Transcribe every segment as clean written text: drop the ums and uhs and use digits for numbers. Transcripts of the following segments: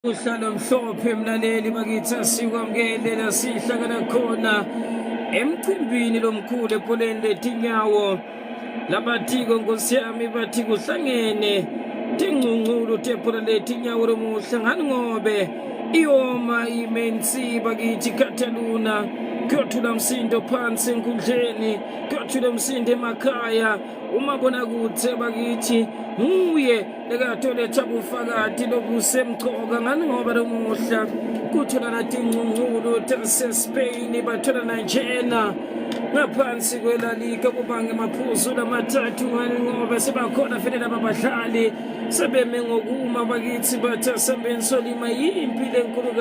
Uhlalo mhlophe mlaleli bakithi asikwamukele la sihlangana khona emcimbini lomkhulu ePoleni letinyawo labathiko Nkosi yami bathi kuhlangene tingcungculu tePola letinyawo lomuhla ngani ngobe ioma imensi bakithi Cataluna kuyothula umsindo phansi enkundleni kuyothula umsindo emakhaya umabonakude bakithi nguye lekatholetha bufakazi lobusemgcoka ngani ngoba lomuhla kuthola natingcungculu tase-Spain bathola nanjena ngaphansi kwela liga kubange amaphuzu lamathathu ngani ngoba sebakhona vele laba badlali sebeme ngokuma bakithi bathasambeni solima yimpilo enkulu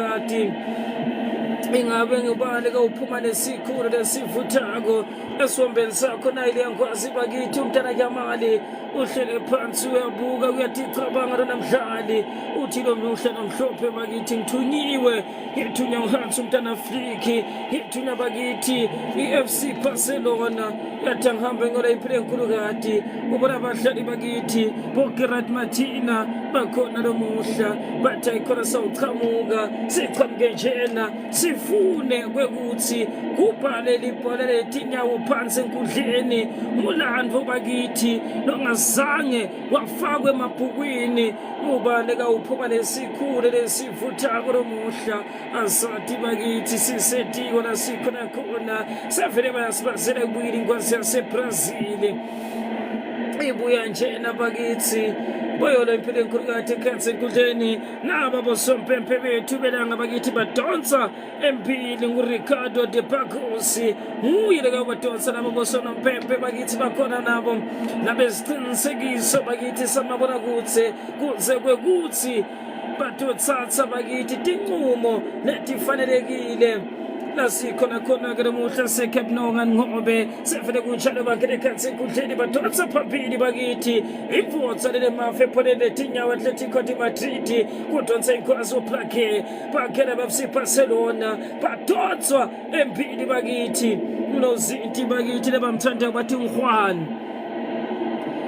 ingabe ngibale kawuphuma lesikhulu lesivuthako esombeni sakho nayile yankwazi bakithi umntana Jamali uhlele phansi uyabuka uyaticabanga namdlali uthi lo mhlana mhlophe bakithi ngithunyiwe ngithunya uHans umntana Fliki ngithunya bakithi iFC Barcelona yathi ngihambe ngola impilo enkulu ubona abadlali bakithi boGerard Martina bakhona lomuhla bathi ayikhona sawuchamuka sichamuke njena sifune kwekuthi kubhale libhola letinyawo phansi enkundleni uLandvo bakithi nongazange wafakwe emabhukwini ubane kawuphuma lesikhulu lesivuthako lomuhla asathi bakithi sisetiko lasikhona khona savele bayasibazela kubuyile inkwazi yaseBrazil ibuya njena bakithi boyola impilo enkulu ekhatsi enkundleni naba bosompempe bethu belanga bakithi badonsa empili nguRicardo de Pacos nguye lekabadonsa nabo bosompempe bakithi bakhona nabo nabesiqinisekiso bakithi samabonakude kuze kwekuthi batothatha bakithi tinqumo letifanelekile lasikhona khona ke namuhla seCamp Nou ngani ngobe sefele kunjalo bakhe khatsi enkundleni badonsa phambili bakithi imvutsa lele mafe ePoleni letinyawo Atletico de Madrid kudonsa inkwazi uPlaque bakhela bafc Barcelona badonswa empili bakithi unozinti bakithi lebamthanda bathi ngihwan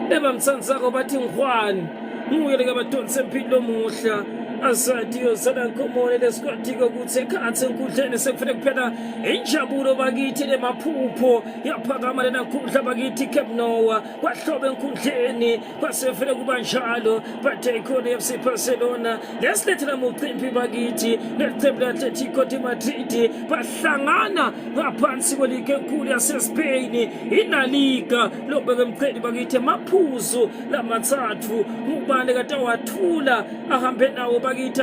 lebamtsandzako bathi ngihwan nguye lekabadonsa empili lomuhla asathi yosana nkomone lesikwatiko kutse khatsi enkundleni sekufune kuphela injabulo bakithi lemaphupho yaphakama lena nkundla bakithi Camp Nou kwahloba enkundleni kwasefune kuba njalo bathe ikhona iFC Barcelona lesilethela mucimbi bakithi neqembu le-Atletico de Madrid bahlangana ngaphansi kweliga enkulu yaseSpain iLa Liga lobeka emqedi bakithi emaphuzu lamathathu ubane kade wathula ahambe nawo bakithi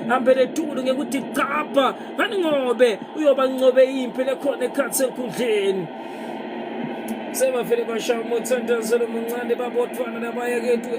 hambele tulu ngekuthi qapha ngani ngobe uyoba ncobe impilo ekhona ekhatsi enkundleni sebafele bashamo thandazelo muncane babodwana nabayekethu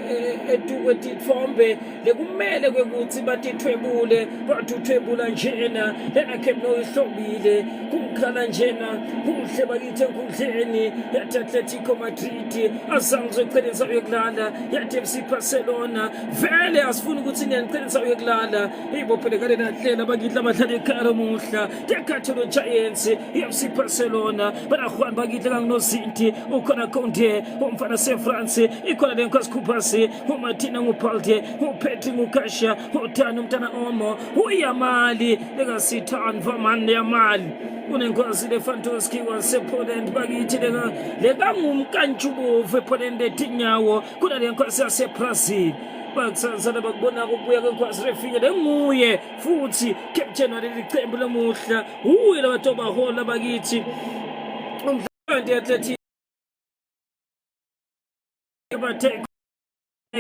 etukwetithombe lekumele kwekuthi batithwebule bathuthwebula njena lena Camp Nou ihlobile kumkhala njena kuhle bakithi enkundleni yathi Atletico Madrid azange zocelisa uyokulala yathi FC Barcelona vele asifuni ukuthi niyanicela uyokulala ibophele nahlela bakithi abadlali ekhaya muhla eCatalonian Giants iFC Barcelona banakhwana bakithi kanginozinti ukhona Conte umfana seFrance ikhona lenkhosi Kupasi uMartina nguPalde uPetri ngukasha uThani umntana Omo uYamali lekasithandwa manje Yamali unenkosi leFantoski wasePoland bakithi lekangumkantshubovu ePoleni letinyawo kuna lenkosi yaseBrazil bakusazana bakubona kubuya kwenkosi refike lenguye futhi captain walelicembu lomuhla uye labatoba hola bakithi umdlali Atletico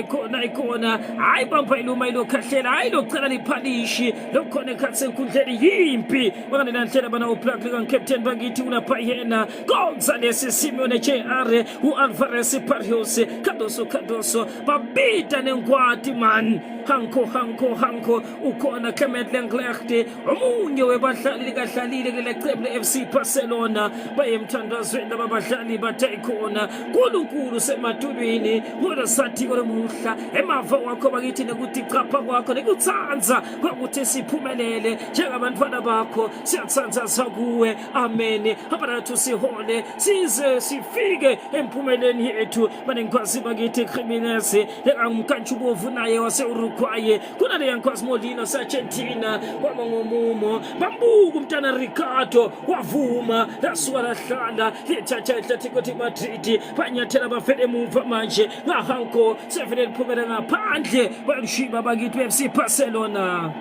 ikhona hayi bamba iluma ilokhahlela hayi locela liphalishi lokhona ekhatsi enkundleni yimpi bakane nhlelo bana uPlaque kancaptain bakithi ulapha yena Gonzalez Simeone JR uAlvarez Barrios Cardoso babita nenkwati man Hanko ukhona Clement Lenglet omunye webadlali likahlalile keleqembu leFC Barcelona bayemthandazweni abadlali bathe ikhona kuNkulunkulu sematulwini ngoba sathi kolomuhla emava wakho bakithi nekuthi qapha kwakho nekutsanza ukuthi siphumelele njengabantwana bakho siyatsanza sakuwe amen abarathu sihole size sifike emphumeleni yethu banenkwasi bakithi Criminals lekamkantshubovu naye wase Kwaye kunale yankwazi Molina Sargentina wamangomumo bambuka umntana Ricardo wavuma lasuka lahlala lithatha Atletico de Madrid banyathela bafele emuva manje ngahanko sevele liphumela ngaphandle balushiba bakithi FC Barcelona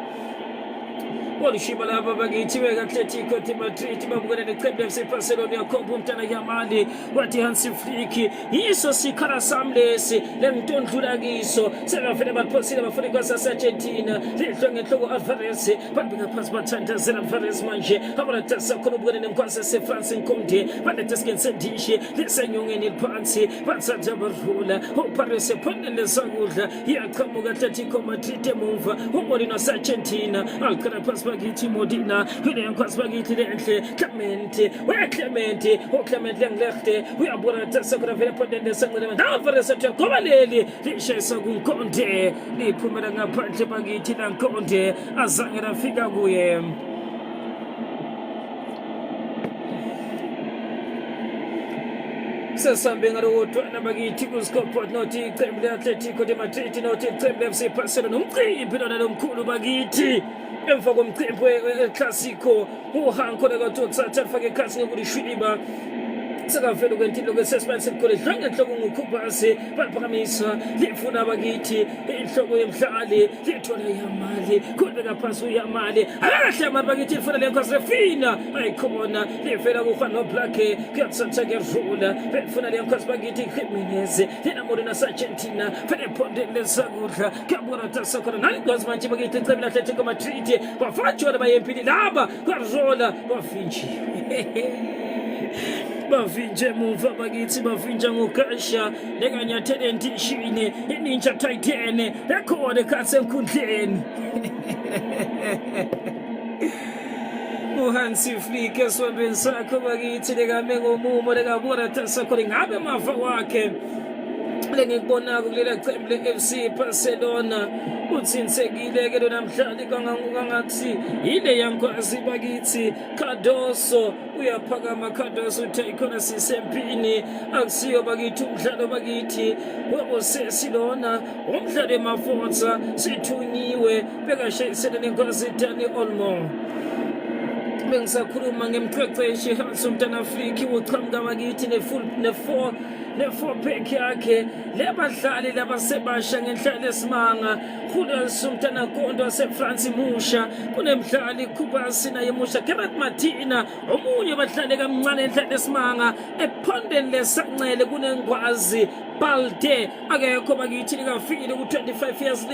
Olushiba laba bakithi Atletico de Madrid babukela neqembu FC Barcelona yakhomba umntana Yamali wathi Hansi Flick yiso sikhala samlesi lengitondlula kiso sebafene baphosile bafuna kwasa Argentina lihlwe ngenhloko Alvarez babika phansi bathandazela Alvarez manje abalatasa khona ubukela nenkwasa seFrance Nkonde balethe skensedishe lisenyongeni liphansi bathatha barhula uParis ephonele sakudla yaqhamuka Atletico Madrid emuva uMolina Sargentina alqala phansi bakithi Modina kule yankwasi bakithi lenhle Clement lenglehte uyabona tasakura vele phonele sanqele Alvarez ethi ngoba leli lishesa kuNkonde liphumela ngaphandle bakithi laNkonde azange rafika kuye sesambe ngalokutwana bakithi kuScoreport nothi iqembu leAtletico de Madrid nothi iqembu leFC Barcelona umcimbi lona lomkhulu bakithi emva komcimbi weClásico uhanko lakaTotsatha afake ikhathi ngokulishwiba sakavela kwentilo kwesuspense likhole dlange enhloko nguKhubasi baliphakamisa lifuna bakithi inhloko yemhlali lithola Yamali khuleka phansi uYamali akahle Yamali bakithi lifuna lenkosi refina ayikhona livela kuFan noBlake kuyathatha kuyadlula befuna lenkosi bakithi Jimenez yena Molina Sargentina vele phondele sakudla kuyabona tasakona nalingozi manje bakithi iqembu leAtletico Madrid bafatshwa bayempili laba kwarola bafinji bavinje muva bakithi bavinja ngokasha lekanyathele entishini ininja Titan lekhona ekhatsi enkundleni uHansi Flick eswabeni sakho bakithi lekame ngomumo lekabona tasakho ngabe mava wakhe lengikubonako kulela qembu leFC Barcelona utsinsekile ke lona mhlali kangangathi ile yankwazi bakithi Cardoso uyaphakama Cardoso uthekhona sisempini akusiyo bakithi umdlalo bakithi wobosesi lona umdlalo emaforza sithunyiwe bekashayisele nenkosi Dani Olmo bengisakhuluma ngemqeqeshi Hansi umntana Flick uqhamuka bakithi ne4 pack yakhe lebadlali labasebasha ngenhlalo esimanga Julius umntana Nkonde waseFrance musha kunemdlali Khubasi naye musha Gerard Martina omunye badlali kancane enhlalo esimanga ephondeni lesancele kunengwazi Balde akekho bakithi likafikile ku25 years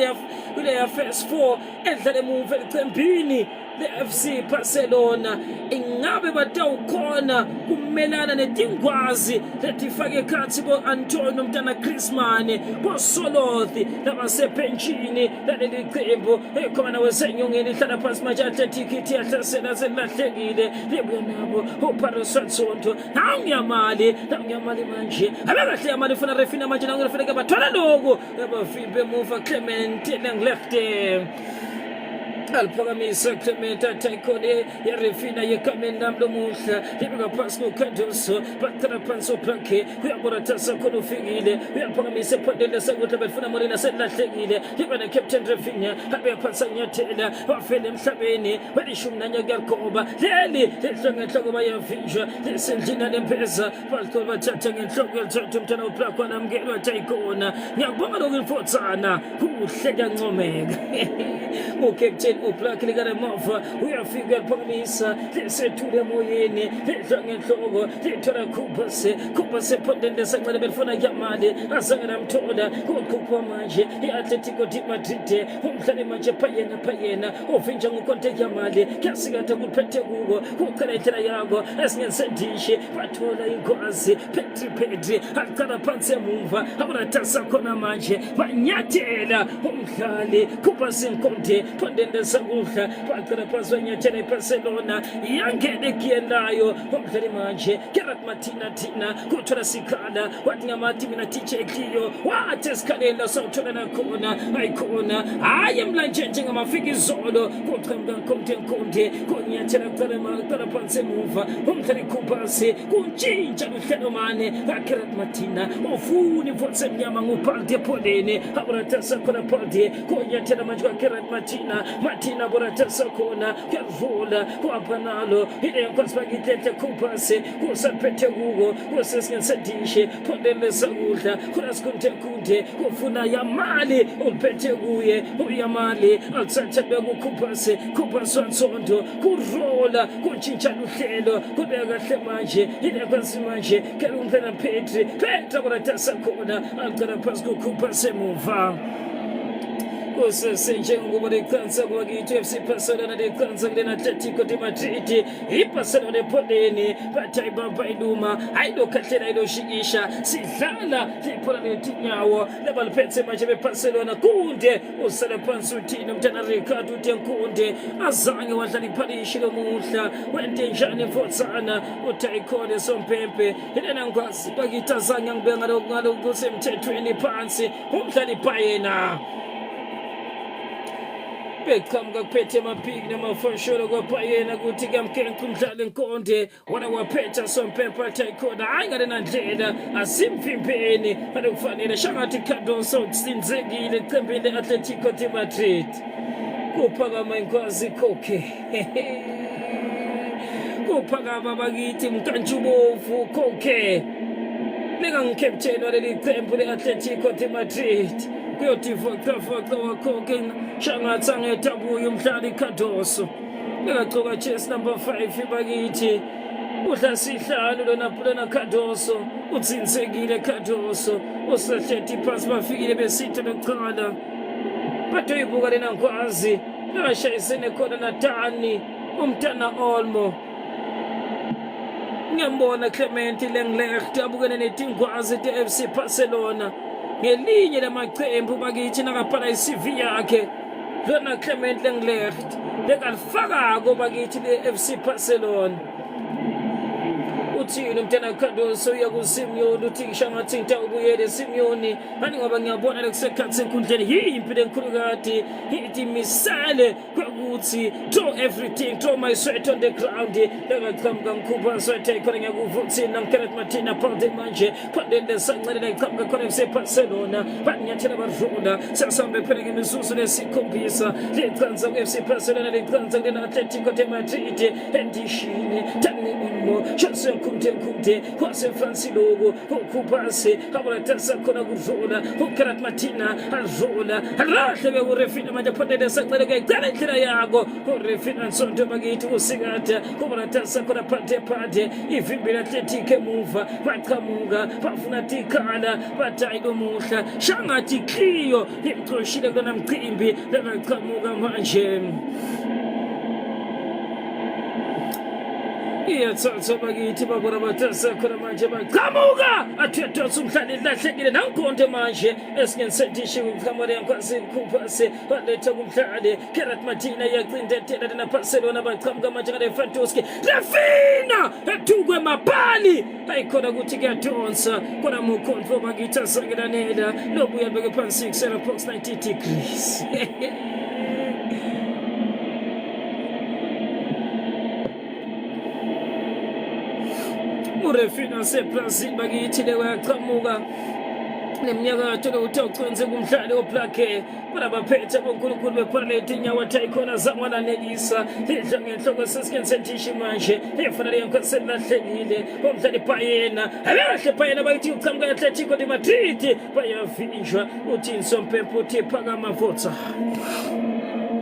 kule first 4 edlala emuva eqembini leFC Barcelona ingabe batawukhona kumelana netingwazi letifake ekhathi boAntonio mntana Griezmann boSolothi labasephenshini laleli qembu ekhona wesenyongeni hlala phansi manje Atletico ithi yahlasela selahlekile libuya nabo uParis Saint-Germain Yamali manje abekahle Yamali ufuna refina manje nangokufanele bathola lokho abafimbe emuva Clement lenglehte aliphakamisa Clement atayikhone yarefina yekamenda mlomuhla libeka phansi kuKardoso bathatha phansi uBlake uyabona tasakho ufikile uyaphakamisa ephondele sakudla befuna Molina selahlekile liba neCaptain Rafinha abe phansi anyathela wafela emhlabeni balishumi nanye kuyagoba leli ngenhloko bayavinjwa lesendlina lempeza balithola bathatha ngenhloko yathatha umntana uBlake namkelwa tayikhona ngiyabonga lokufotsana kuhle kancomeka uCaptain uBlake likana mava uyafika yaphakamisa lesethule emoyeni lidla ngenhloko lithola Khubasi ephondele sancane belifuna Yamali azange namthola kuqhupha manje iAtletico de Madrid umdlali manje phayena uvinja ngukonte Yamali kuyasikatha kuphethe kuko uqala indlela yabo esingensedishe bathola ingwazi Pedri aqala phansi emuva abaratasa khona manje banyathela umdlali Khubasi Nkonde Conte Pondende Sagulha Pakara Paswanya Chene Barcelona Yangene Kiendayo Omdani Manje Gerard Martina Tina Kutura Sikana Watinga Martina Tiche Clio Wates Kanela Sotona Kona Aikona I am like changing my figures Zodo Kotamgan Conte Konya Chena Tarapanse Mova Omdani Kupase Kunchi Fenomane Gerard Martina Ofuni Potsen Yamangu Party Podene Aburatasa Kona Party Konya Chena Majwa Gerard Martina Buratasa Kona Kervola Kuapanalo Hide Kospagitete Kupase Kusapete Gugo Kusesken Sadishe Pondele Sagulta Kuras Kunte Kufuna Yamali Upete Guye Uyamali Alsacha Begu Kupase Kupaswan Sondo Kurola Kuchincha Luthelo Kubega Temanje Hide Kwasimanje Kerumpena Petra Buratasa Kona Alkara Pasco Kupase Mova Senjengo de Kansa Wagito FC Barcelona de Kansa de Atletico de Madrid Barcelona de Podeni Patai Baba Iduma Aido Katena Aido Shigisha Silala Tipora de Tinyawo Lebal Petse Majebe Barcelona Kunde Usala Pansutino Mtana Ricardo Tenkunde Azange Watani Parishilo Musa Wende Jani Fotsana Utaikode Sompempe Hilena Ngwasi Bagita Zanyang Bengaro Ngalo Gusem Tetweni Pansi Umtani Paena Bekamga pete mapigna mafonsholo kwa payena kutiga mkene kumtale nkonde wana wapeta sompepa taikoda aingare na njeda asimfimpeni hada kufanira shangati kadonso sinzegi ile kambile Atletico de Madrid kupaga maingwazi koke kupaga babagiti mkanchubofu koke nega nkepcheno ile kambile Atletico de Madrid Beautiful Kafa Koken Shangatsange Tabu Yumtadi Kadoso Nagatroga chest number 5 Bagiti Utasihlalo Donapulana Kadoso Utzinsegile Kadoso Usatheti Pasma Figile Besito Nokada Pato Ibugarina Kwazi Nashayisene Koda Natani Umtana Olmo Ngambona Clementi Lengler Tabugana Netingwazi de FC Barcelona ngelinye lamaqembu bakithi nakaphala iCV yakhe lona Clement Lenglet lekalifaka ko bakithi leFC Barcelona uthini mntana Cardoso uyakuSimeone uthi ngishangathinta ubuyele Simeone hani ngoba ngiyabona lekusekhathi senkundleni yimpilo enkhulukati ithi misale ukuthi throw everything throw my sweat on the ground lekaqhamuka ngikupha sweat ikhona ngiyakuvuthina Gerard Martina phambi manje phande sancelela iqhamuka khona FC Barcelona banyathela badlula sesambe phela ngemizuzu lesikhombisa leqhanza kuFC Barcelona leqhanza leAtletico de Madrid endishini tanimo Chelsea Kunte kwase Francis Logo ukupase abaratasa khona kudlula uGerard Martina adlula alahle bekurefina manje phande sancelela ngicela indlela yako urefina nsonto bakithi usikata abaratasa khona phathe ivimbi laAtletico emuva baqhamuka bafuna tikhala batayido muhla shangathi Clio limxoshile kona mqimbi lebaqhamuka manje Iyathatha bakithi babona bathatha khona manje baqhamuka athethosa umhlali lahlekile nankonde manje esingensethishi ukhamole yankwasi kuphase baletha kumhlali Gerard Martina yaqindethela na Barcelona baqhamuka manje ngale Fantoski Rafina etukwe mabhali ayikhona ukuthi kuyadonsa kona mukhonfo bakithi asangelanela lobuya beke phansi 6 degrees Urefina seBrazil bakithi lekwaqhamuka neminyaka yathola uthoconze kumhlali oplake barabaphethe bonkulunkulu beparleti nyawa tayikhona zamwana nelisa idla ngenhloko sesikensethishi manje efana leyankosela lahlekile omhlali Payena abahle Payena bayithi uqhamuka eAtletico de Madrid bayavinjwa uthi Nsompempe uthi phakama votsa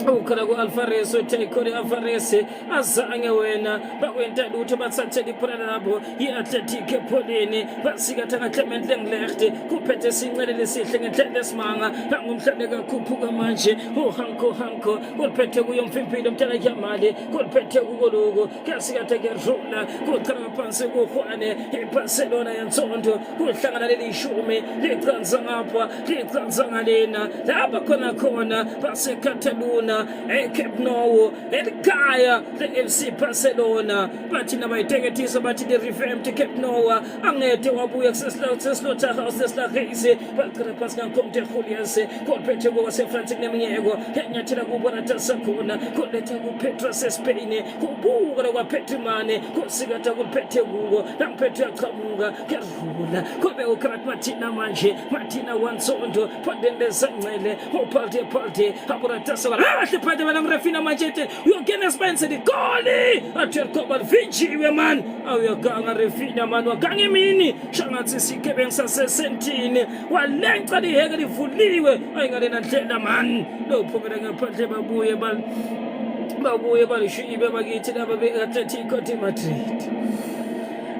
ukhala ku-Alvarez uTaikore Alvarez azange wena bakwenta lutho bathathela iphana labo i-Atletico epholeni basikatha Clement Lenglet kuphethe sincele lesihle ngenhlelo esimanga ngumhlale kakhuphuka manje uHanko uliphethe kuyomfimpilo mntana Yamali kuliphethe kukologo kasikatha kerula kuqala phansi kuHuane iBarcelona yansonto kuhlangana lelishumi liqhanza ngapha liqhanza ngalena lapha khona baseCataluna khona eCamp Nou elikhaya leFC Barcelona bathi nabayiteketisa bathi the revamped Camp Nou angede wabuya kuseslaughterhouse seslahise baqala phasi kankomte Julius kophethe kwasefrance kuneminyeko enyathela kuboratasa khona koletha kuPetra seSpain kubuka kwaPetrimane kosikatha kuphethe kuko lamphethe aqhamuka kedlula kobe uKrat manje Martina Wansondo Podende Zangcele Opalte Aburatasa rahle phade balamrefina manje uyongena Spence digoli atherkoba vijiwe man awuyaganga refina man waganga emini shangathi sikebe ngisasesentini walenca liheke livuliwe ayingalena ndlela man lophumela ngaphandle babuye balishibe bakithi laba beAtletico de Madrid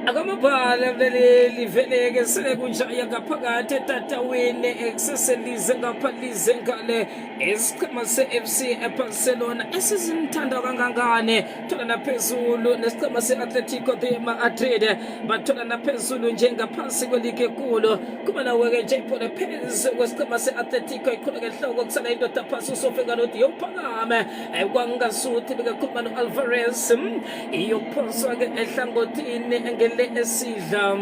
akamabhala mlaleli veleke sekunjaya ngaphakathi etatawini ekseselize ngaphalize ngale esiqhema seFC eBarcelona esizimthanda kangangane thola naphezulu nesiqhema seAtletico de Madrid bathola naphezulu njengaphansi kwelike kulo kuba nawe-ke nje iphole phezu kwesiqhema seAtletico ikhuleke ehloko kusala indoda phasi usofika nodi yophakame kwangasuthi bekakhuluma no-Alvarez iyophonswa-ke ehlangothini engele esidla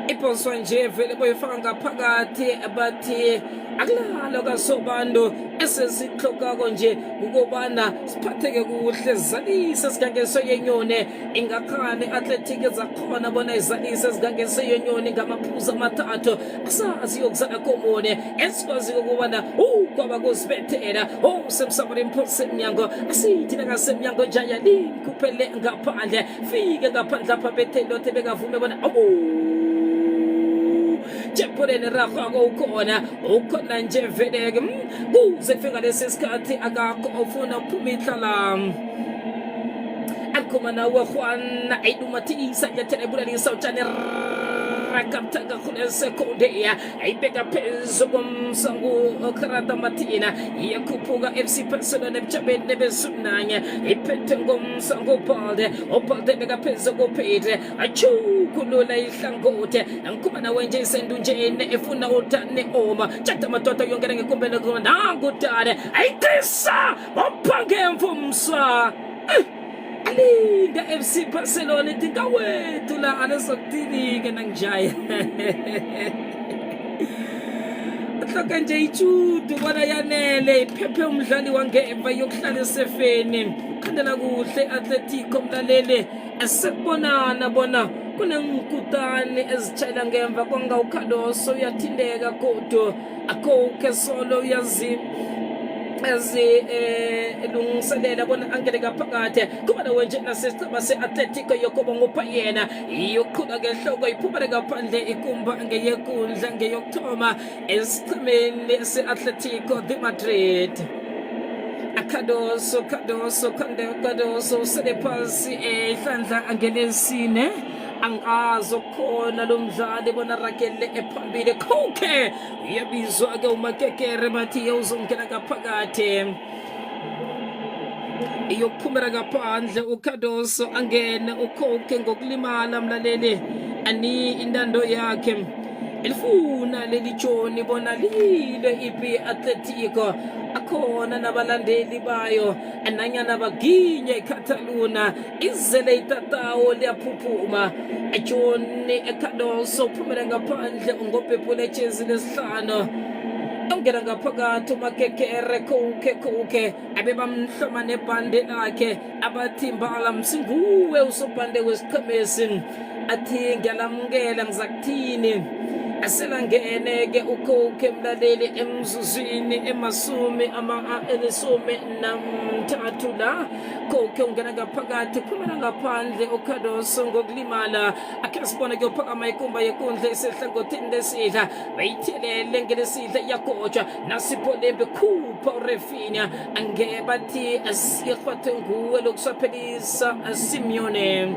iphonswa nje vele boyifaka ngaphakathi abathi akulalo kaSobando esesihlokako nje ukubana siphatheke kuhle zalisa sigangeso yenyoni ingakhane Athletic ezakhona bona izalisa sigangeso yenyoni ngamaphuzu amathathu asazi yokuzala komone esikwazi ukubana kwaba kusibethela semsabule imphosi eminyango asithi ngasemnyango njaya linkuphele ngaphandle fike ngaphandle lapha bethelothe bekavume bona Jepolene rakhako ukhona nje veleke kuze kufika lesikhathi akakho ofuna ukuphuma ihlala akhomana wakhwana ayidumathisa nyathele bulalisa utshane rakamtanga khona sekonde ayibeka phezu komsango oKrata Martina iyakhuphuka FC Barcelona ebujabeni nebesunanya iphethe ngomsango Opalde beka phezu koPedre achukulula ihlangothi angikuba nawe nje isendunjene efuna utane oma tshata madoda yongena ngekumbele khona nangutane ayitisa ophange mfumsa Alinda FC Barcelona tikawethu la anasokutilike nangjaya Atloka nje ichudu bona yanele iphephe umdlali wangemva yokuhlala esefeni khandela kuhle Atletico mlalele esekubonana bona kunenkutane ezitshayela ngemva kwangawukhaloso uyathindeka kodwa akho solo uyazi lungiselela bona angele ngaphakathi kuba nawe nje nasesicaba seAtletico yokuba ngupha yena iyoqhuka ngehloko iphumele ngaphandle ikumba ngeyekundla ngeyokthoma esichimeni seAtletico de Madrid Cardoso sele phansi ehlandla angelesine angazokhona lo mdlali bona rakele ephambili khokhe uyabizwa ke umakekere bathi uzongena ngaphakathi iyokuphumela ngaphandle uCardoso angene ukhokhe ngokulimala mlaleli ani indando yakhe elifuna leli joni bona lile ipi Atletico akhona nabalandeli bayo ananyana baginye eCataluna izele itatawo liyaphuphuma ejoni eCardoso uphumela ngaphandle ngobhebhule ejezi lesihlanu ongena ngaphakathi umakekere khokhe abebamhloma nebhande lakhe abathi mbala msinguwe usobhande wesiqhemesi athi ngiyalamukela ngizakuthini aselangene-ke ukhokhe mlaleli emzuzwini elisumi namthathu la khokhe ungena ngaphakathi phumela ngaphandle uCardoso ngokulimala akhe sibona kuyophakama ikumba yekundla esehlangothini lesidla bayithelele ngelesidla iyakotshwa nasipholembe khupha uRafinha angebathi asirhwathe nguwe lokusaphelisa Simeone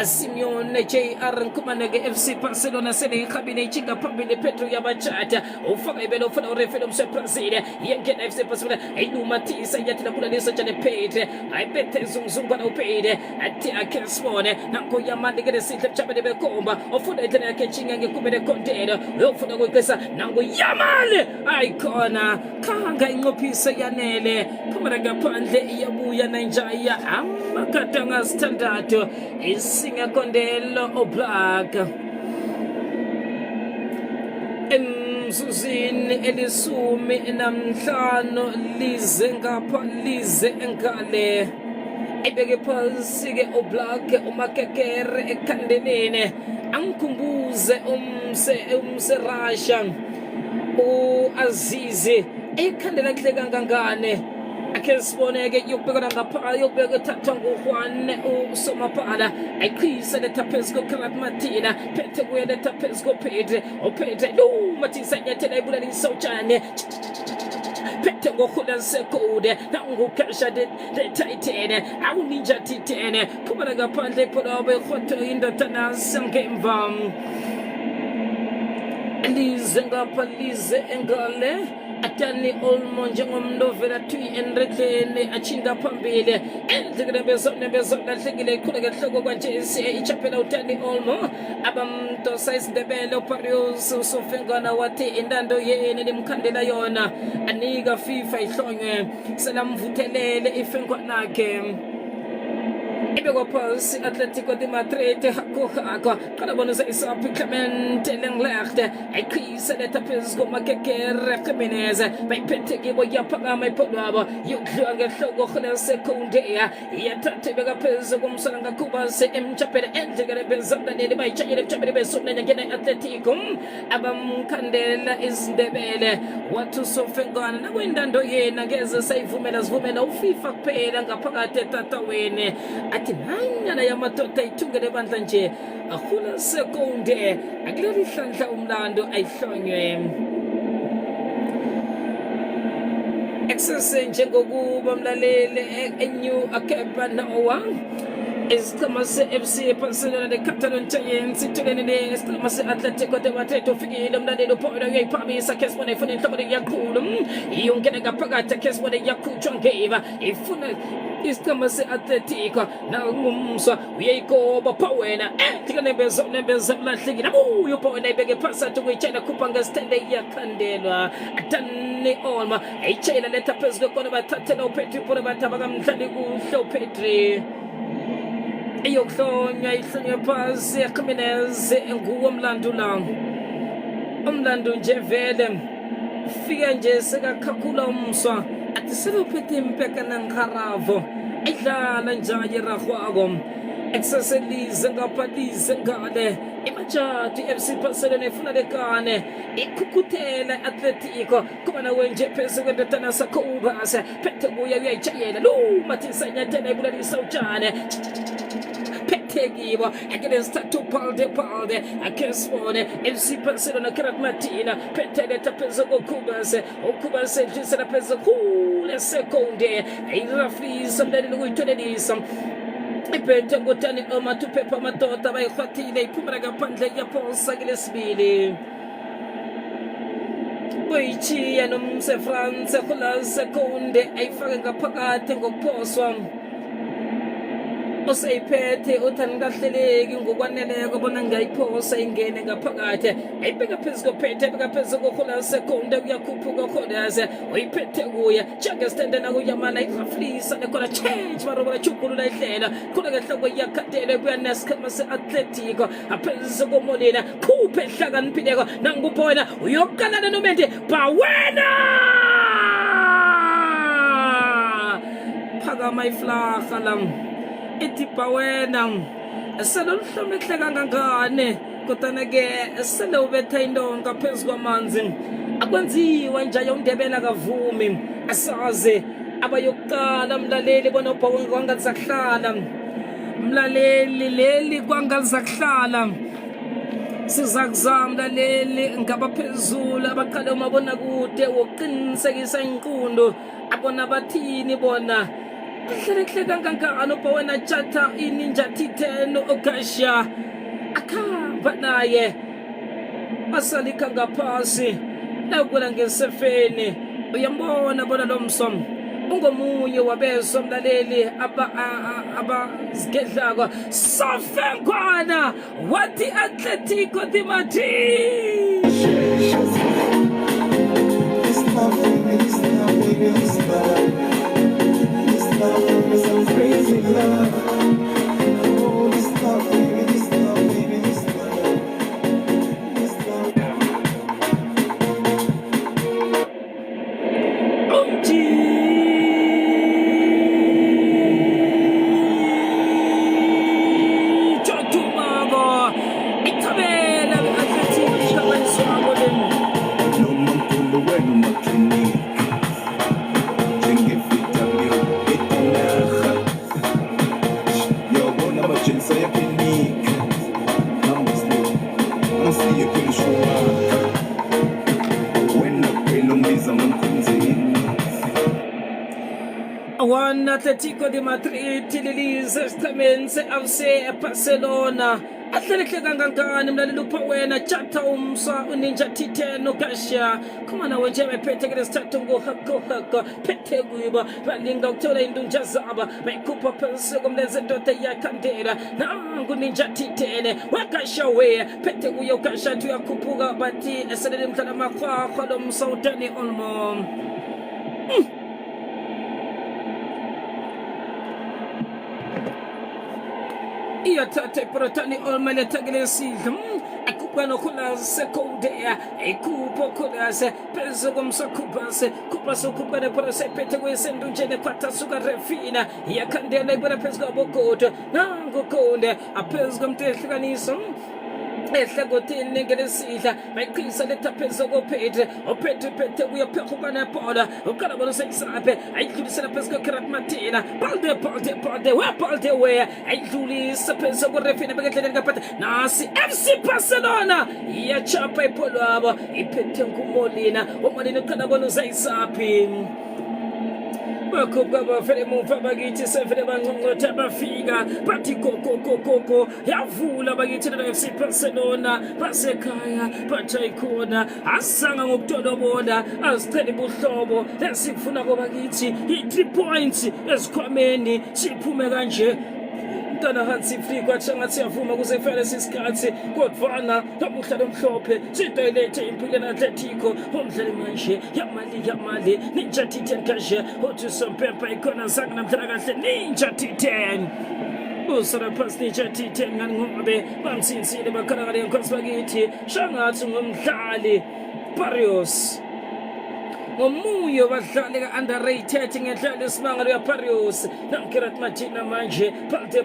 Simeone JR Nkumanege FC Barcelona sele ikhabile ichinga phambili Pedro Yabachata ufaka ibelo ufuna urefero mseBrazil yengena FC Barcelona ayilumathisa yathina kula lesajane Pedro ayibethe zungzungwana uPedro athi akesibone nanko yamandi ke lesihle mchabane bekomba ufuna indlela yakhe chinga ngekumele container uyofuna ukuqesa nanko yamale ayikhona khanga inqophise yanele phumela ngaphandle iyabuya nanjaya amakatanga standard Singa Condelo Oblak Emzuzini elisumi namhlanu lize ngapha lize engale ebeke phansi ke Oblak umakekere ekhandeleni angikhumbuze umse Russia uAzizi ekhandela kuhle kangangane akhe siboneke yokubekana ngapha yokubeka thathwa nguJuan uSomapala ayikhisa letha phezulu koKarat Martina phethe kuye letha phezulu koPedro uPedro lo Martina nyathela ibulala isawutshane phethe ngokhula sekode nangukesha de Titan awuninja Titan phumela ngaphandle pholobe khotho indodana sangemva lize ngapha lize engale Atani Olmo njengomntu ovela thui enredleni achinga phambili endlekele bezona hlekile ikhuleke hloko kwanje ichaphela uTani Olmo abamdosa isindebele uParius usofengana wathi intando yeni limkhandela yona anika FIFA ihlonywe selamvuthelele ifengwana lakhe ibekwa phansi Atletico de Madrid hakho qala bona isaphi Clement Lenglecht ayikhisa letha phezulu komakekere Jimenez bayiphethe kibo yaphakama iphonwabo yokudliwa ngehloko khona sekondea yathatha ibeka phezulu komsana ngakubase emchaphela endlekele bezamdaneli bayitshayele emchaphela besonanya ngena Atletico abamkhandela izindebele wathu sofengana nakwindando yena ngeze sayivumela sivumela uFIFA kuphela ngaphakathi etatawini nanyana yamadoda ithungele bandla nje akhula sekonde akuleli hlandla umlando ayihlonywe excess njengokuba mlaleli eNew Akepa Noah isiqhema se-FC Barcelona ne-Catalan Giants itholene nesiqhema se-Atletico de Madrid ufikile umlaleli uPaula uyayiphamisa Kesbone ifuna inhloko yakhulu iyongena ngaphakathi Kesbone yakhutshwa ngeva ifuna isiqhema se-Atletico nangumswa uyayikoba Pawena endlika lahlekile nabuyo Pawena ibeke phakathi kuyitshela khupha ngesithende yakhandelwa Dani Olmo ayitshela letha phezulu kona bathathela uPedro bona bathaba kamdlali kuhle uPedro iyokuhlonywa ihlonywe phasi Jimenez nguwo umlando la umlando nje vele fika nje sekakhakhula umswa athi selophethe impeka nangaravo idlala njani rahwako exercise ngaphathize ngale imajati FC Barcelona ifuna lekane ikukhuthela Atletico kuba nawe nje phezulu kwendodana sakho ubase phethe kuya uyayitshayela lo Mathisa nyathela ibulalisa utshane Petegibo against Tattoo Palde Akesbone FC Barcelona Karat Martina Petele Tapezo Okubase Jisera Pezo Kule Seconde Irafi somebody Luitonism Ipete ngotani omatupepa matota bayikhwathile iphumela ngaphandle yaposa kilesibili boyichiya nomse France khula seconde ayifake ngaphakathi ngokuphoswa osayiphethe uthani kahleleki ngokwaneleko bona ngayiphosa ingene ngaphakathi ayibeka phezulu kophethe beka phezulu kokhula seconde kuyakhuphuka khona uyiphethe kuya chake stand na kuyamala iraflisa nekona change baroba chukulula ihlela khona ngehloko yakhathele kuya nesikhama seAtletico aphezulu komolina khuphe ehlakaniphileko nangubona uyokalana nomente Pawena phakama iflaha lam ethi Pawena selomhlomehle kangangane kodwa ke sele ubetha indonga phezulu kwamanzi akwenziwa nje yondebela kavumi asaze abayokuqala mlaleli bona uPawena kwangazakuhlala mlaleli leli kwangazakuhlala sizakuzama mlaleli ngabaphezulu abaqala umabona kude woqinisekisa inqundo abona bathini bona Kuhlelekhle kangangani wena Tjata iNinja T10 Okasha akhamba naye basalika ngaphasi nakula ngesefeni. Uyambona bona lo msom ungomunye wabezo mlaleli abazigedlako Sofengwana wathi Atletico de Madrid. Crazy love. Oh, this love, baby, this love, baby, this love. This love. Chotumabo itabela Atletico ikabaliswabo leni. No mankulo wenu makini. Jenge fita mio etinaha. Yo bona machensa ya klinik. Ngamsi kwenye shuma. Wena kwelo mbiza mkunzi. One Atletico de Madrid tililize stamenze FC Barcelona. Atletico kangangani mlaleli upha wena Tjata umsa uNinja T10 Okasha. Khumana wenje bephethe ke lesithathu ngohako phethe kuyiba balinga ukuthola indunja zaba bayikhupha phezulu komlenze ndoda yakhandela nangu Ninja T10 wakasha we phethe kuye Okasha athi uyakhuphuka bathi eselele mhlala amakhwakho lo msa uDani Olmo. Iyathatha iprotani olmane tagele sidla akupha nokhona sekondea ikupho khona se phezu komsakhupase kupase kupha neprose phethe kwesendunjene kwatha suka refina yakhandela ibona phezu kwabogodo nangu konde aphezu komtehlukaniso ehlakotini nengelisihla bayiqhisa letha phezu kophethe ophethe phethe uyaphekhuka nebhola ukala bona seyisaphe ayidlulisela phezu koKerat Martina balde we ayidlulisa phezu korefina bekendleleni kaphatha nasi FC Barcelona iyachapha ibhola wabo iphethe nguMolina uMolina ukala bona uzayisaphi bakhupha bafele muva bakithi sevele banconcotha bafika bathi koko yavula bakithi la FC Barcelona basekhaya batha ikhona asanga ngokutolobona azicela ubuhlobo lesifuna kobakithi i3 points esikhwameni siphume kanje Mntana Hansi Flick wathi siyavuma kuze kufanele isikhathi kodwana lobuhlalo omhlophe sidoyilete impilo Atletico umdlali manje yamali Ninja T10 kashe uthi sompempa ikona zanga namhlanje kahle Ninja T10 usara pas Ninja T10 ngani ngobe bamsinsile bakhala ngale nkosi bakithi shangathi ngumdlali Barrios ngomunye badlali ka-underrated ngendlela esimangalo yaParrios namKerat Martina manje balde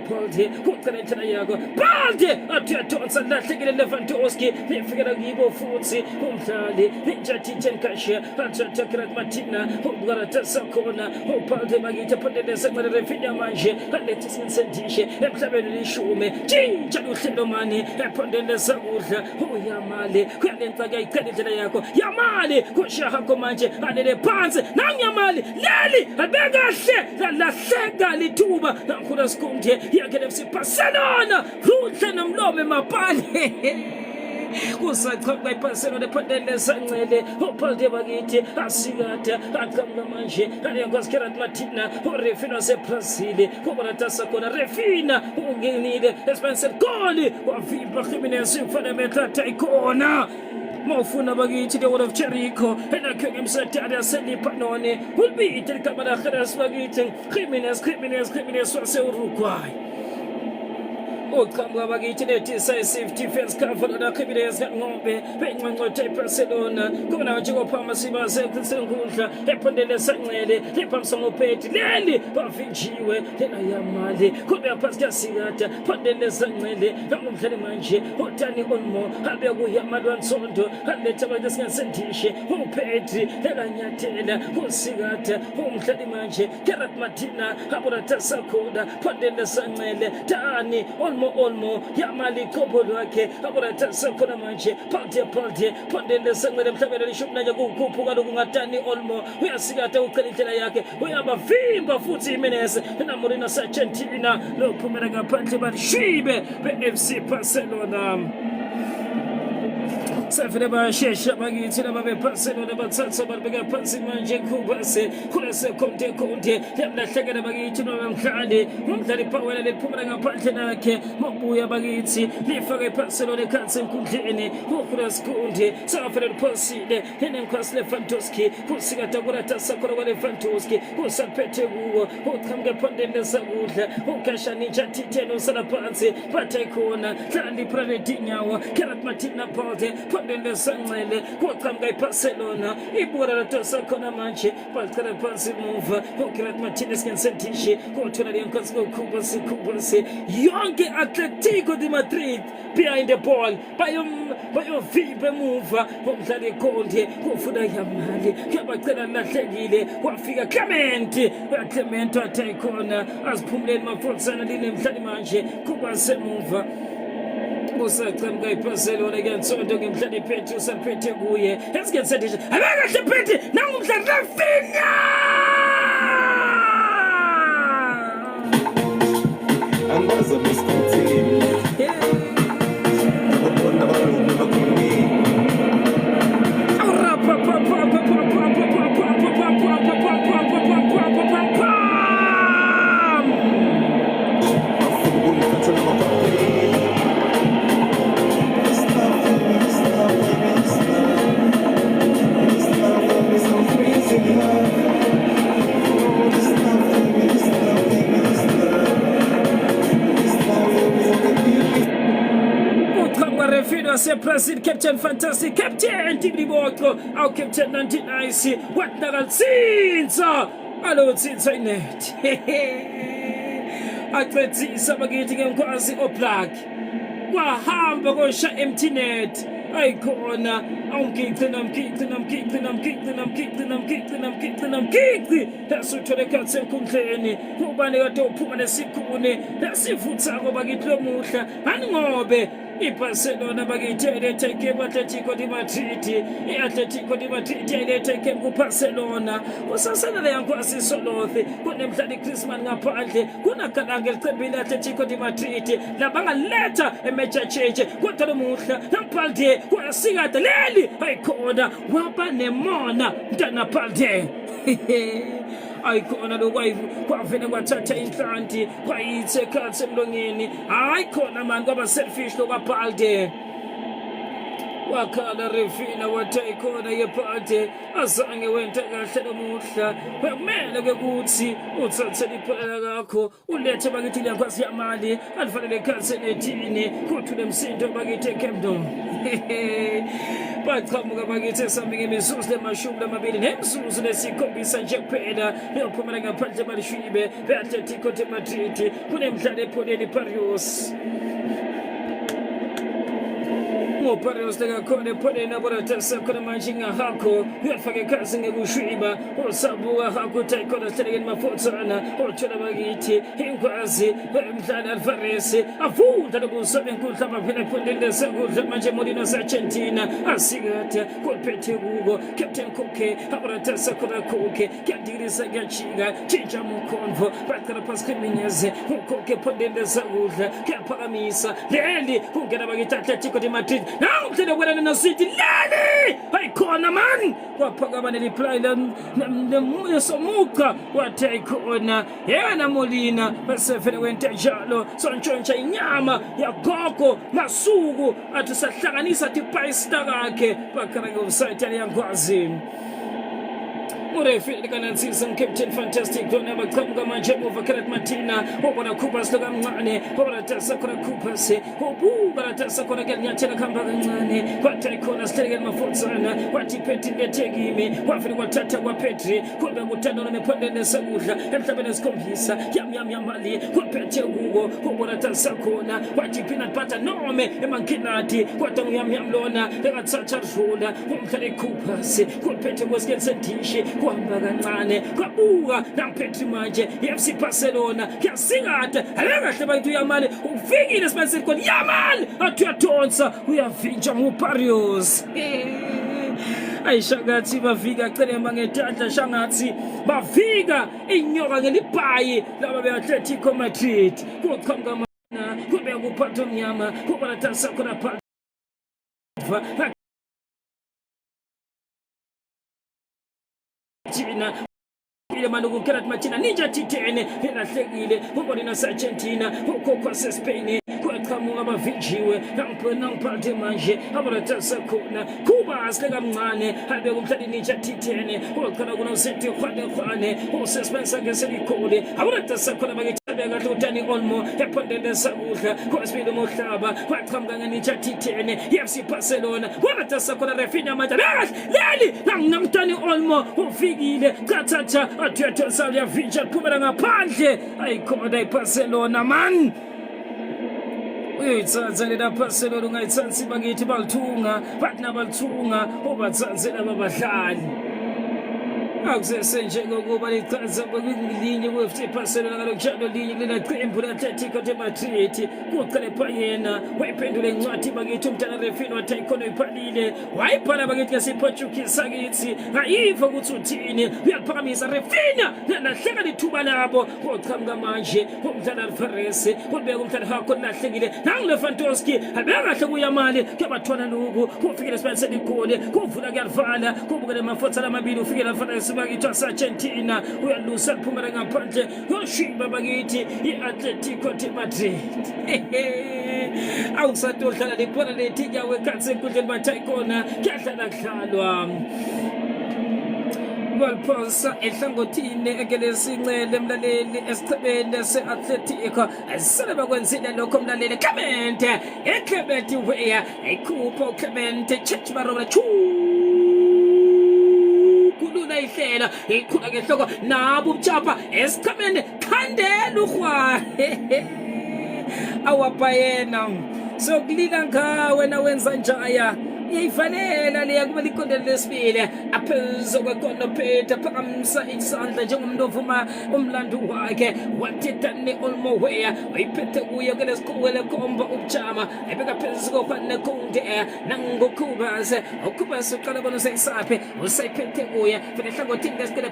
kuqinethela yakho balde athi uyadonsa lahlekele Lewandowski lifikela kibo futhi umdlali Ninja T10 kashe athatha Kerat Martina ubukaratasa khona ubalde bakithi phondele seqele Refinya manje alethi sinsendishe emhlabeni lishume jinja uhlelo mani ephondele sakudla uyamali kuyalenza kuyayiqela indlela yakho yamali kushahako manje alele phansi nanyamali leli abekahle lahleka lithuba nakhona sikhundle yakhe FC Barcelona kuhle nomlomo emapali kusachapha iBarcelona ephondele sancele ubalde bakithi asikade aqhamuka manje alenkosi Kerat Martina urefina seBrazil kubaratasa khona refina ungenile Spencer Goli wavimba Jimenez imfana methatha ikona mawufuna bakithi the word of Jericho enakhe ngemsatari yaseLibanone ulibite ligama laKheras bakithi Jimenez wase-Uruguay uqhamuka bakithi ne-decisive defense cover lona Jimenez ngobe bencancotha iBarcelona khona nje kophama sibaze senkundla ephondele sancele lephamsa ngophethi leli bavinjiwe lena yamali khona phasi kasikada phondele sancele nomdlali manje uDani Olmo abe kuyamali wansonto aletha abantu singasendishe uphethi lena nyathela usikada umdlali manje Kerat Martina aburatasa khona phondele sancele Dani Olmo olmo yamali kobo lwakhe akuratasa khona manje phathe phondele sengcele emhlabeni lishumi nanye kukhuphuka lokungatani olmo uyasikata uqela indlela yakhe uyabavimba futhi imenese namorina Argentina lophumela ngaphandle balishwibe be-FC Barcelona. Safire bashesha bakithi laba beBarcelona bathatha balibeka phansi manje kubase kulase konke yamlahlekela bakithi nomdlali umdlali Pawela liphumela ngaphandle nakhe mabuya bakithi lifake iBarcelona ekhansi enkundleni uKulas Kunde safire liphosile enenkwasi Lewandowski kusikata kuratasa khona kwaLewandowski kusaphethe kuwo uqhamuke phondeni lesakudla ukashani njatithelo sala phansi bathe khona hlali Private Nyawo Gerard Martina Paulde phondeni sangcele kuqhamuka iBarcelona ibura latosa khona manje baqala phansi muva uGerard Martinez ngensentishe kuthola lenkosi kubase yonke Atletico de Madrid behind the ball bayovibe muva umdlali Conte kufuna yamali yabacela lahlekile wafika Clement wathe khona aziphumuleni mafotsana linemdlali manje kubase muva usaqhamuka iBarcelona ngensondo ngemdlali Petri usaphethe kuye esikhensethishe abekahle Petri nangumdlali Rafinha angaze miscontinue abona balungu bakuni Brazil captain fantastic captain Tibibotlo our captain 99 what nakalsinza alotsinza inet aqedisa bakithi ngenkwazi oBlack kwahamba kosha empty net ayikhona namkhiqi lasuthola ekhathi enkundleni ubani kade uphuma nesikhune lasivuthako bakithi lomuhla aningobe iBarcelona bakithi elethe Atletico de Madrid iAtletico de Madrid elethe kuBarcelona usasana le yankwasi Solothi kunemdlali Griezmann ngaphandle kunakalanga licebile Atletico de Madrid labangaletha emecha change kodwa lomuhla nampalde kwasikade leli ayikhona waba nemona mntana Palde ayikhona kwavene kwathatha inhlanti kwayithe ekhathi emlongeni ayikhona manje kwaba selfish lokaPalde wakhala Refina wathi ayikhona yePalde azange wenta kahle lomuhla bekumele ukuthi uthathe liphela lakho ulethe bakithi lenkwazi yamali alifanele ekhathi enethini kuthi lemsindo bakithi eCamp Nou baqhamuka bakithi esambinge imizuzu lemashumi lamabili nemizuzu lesikhombisa nje kuphela leyophumela ngaphandle balishwibe beAtletico de Madrid kunemdlalo ephoneni Paris Paris lekakhona ephoneni aboratasa khona manje ngahakho uyafaka ekhazi ngekushwiba usabuka hakho tayikhona sihlelekeni mafotsana othola bakithi inkwazi umdlali Alvarez avunda lokusobe enkundla baphela ephondeni lesakudla manje Molina Argentina asikade kuphethe kuko Captain Koke aboratasa khona Koke kyadirisa kyachika tshintsha mukhonvo baqala phasi Jimenez uKoke ephondeni lesakudla kyaphakamisa leli kungena bakithi Atletico de Madrid namhlanje kwelana noCity leli ayikhona man waphakama neliply lemoya somuka wathi ayikhona yena Molina besefele wenta njalo sontshontsha inyama yagogo masuku athi sahlanganisa tipayista kakhe bakhala ngeofside yakwazi Urefile kanantsisa Captain Fantastic dona baqhamuka manje muva Gerard Martina obona Kubas lokamncane oratasa khona Kubas obubaratasa khona nyathela khamba kancane kwathi khona sihlelekeni mafotsana wathi Petri ngethekimi wafika kwathatha kwaPetri kodwa kuthanda nomephondeni lesakudla emhlabeni esikhombisa yamali kuphethe kuko oboratasa khona wathi peanut butter nome emankinati kodwa uyamlona ekathatha dlula umdlali Kubas kuphethe kwesikensendishi kwamba kancane kwabuka namphethe manje i-FC Barcelona yasingatha alekahle bayithi uyamane ufikile esibaniseni khona yamane athi uyadonsa uyavintsha nguParius ayishakathi bafika celemba ngetandla shangathi bafika inyoka ngelibhayi laba be-Atletico Madrid kuqhamuka mana kube kuphatha omnyama kubalatasa khona phansi China ile manuku Kerat Machina ninja titene elahlekile ubonina Argentina ukokho Spain kwaqhamuka abavinjiwe namphathe manje abaratasa khona kuba asileka mncane habe kumhlali ninja titene uqala kuna usethi khwane usespensa ngeselikole abaratasa khona bakithabe kahle uTani Olmo ephondele sakudla kwasibili mohlaba kwaqhamuka ngeninja titene i-FC Barcelona waratasa khona Rafinha manje leli namtani Olmo ufikile kathatha athethe Salia Vinja phumela ngaphandle ayikhona iBarcelona man uyitsanza lena Barcelona ungayitsansi bakithi balithunga bathina balithunga obatsanze laba badlali akusese njengokuba lichaza kwelinye kwe-FC Barcelona ngalokujalo linye kulena qembu le-Atletico de Madrid kuqale phayena wayiphendula incwadi bakithi umntana Rafinha wathi ayikhono iphalile wayibhala bakithi ngesiPortuguese sakithi ayiva ukuthi uthini uyaphakamisa Rafinha lahleka lithuba labo qoqhamuka manje umntana Alvarez ubeka umntana hakho lahlekile nanguLewandowski abekahle kuyamali kuyabathwana lokhu ufikile esibaniseni igoli kuvula kuyavala kubukele amafotha lamabili ufikile Alvarez bakithi Argentina uyalusa liphumela ngaphandle yoshiba bakithi i-Atletico de Madrid awusadodlala lebhola lethi yawe kanse enkundleni bathayikona kuyadlala kudlalwa walphosa ehlangothini ekelesincele mlaleli esichebeni se-Atletico sele bakwenzile lokho mlaleli Clement eClement weya ayikhupha uClement Chechi Barola kulula ihlela ikhula ngehloko nabo ubutshapha esichemeni khandela uHwa awapayena sokulila ngawe na wenza njaya iyayifanela leya kuba liqondelo lesibili aphezu kwekonopeta phakamisa isandla njengomuntu ovuma umlando wakhe wathi Dani Olmo weya wayiphethe kuye kulesikhwele komba ubujama ebeka phezu kokwane konde nangokubaze ukubase uqala bona seyisaphe usayiphethe kuye fene hlangothini lesikele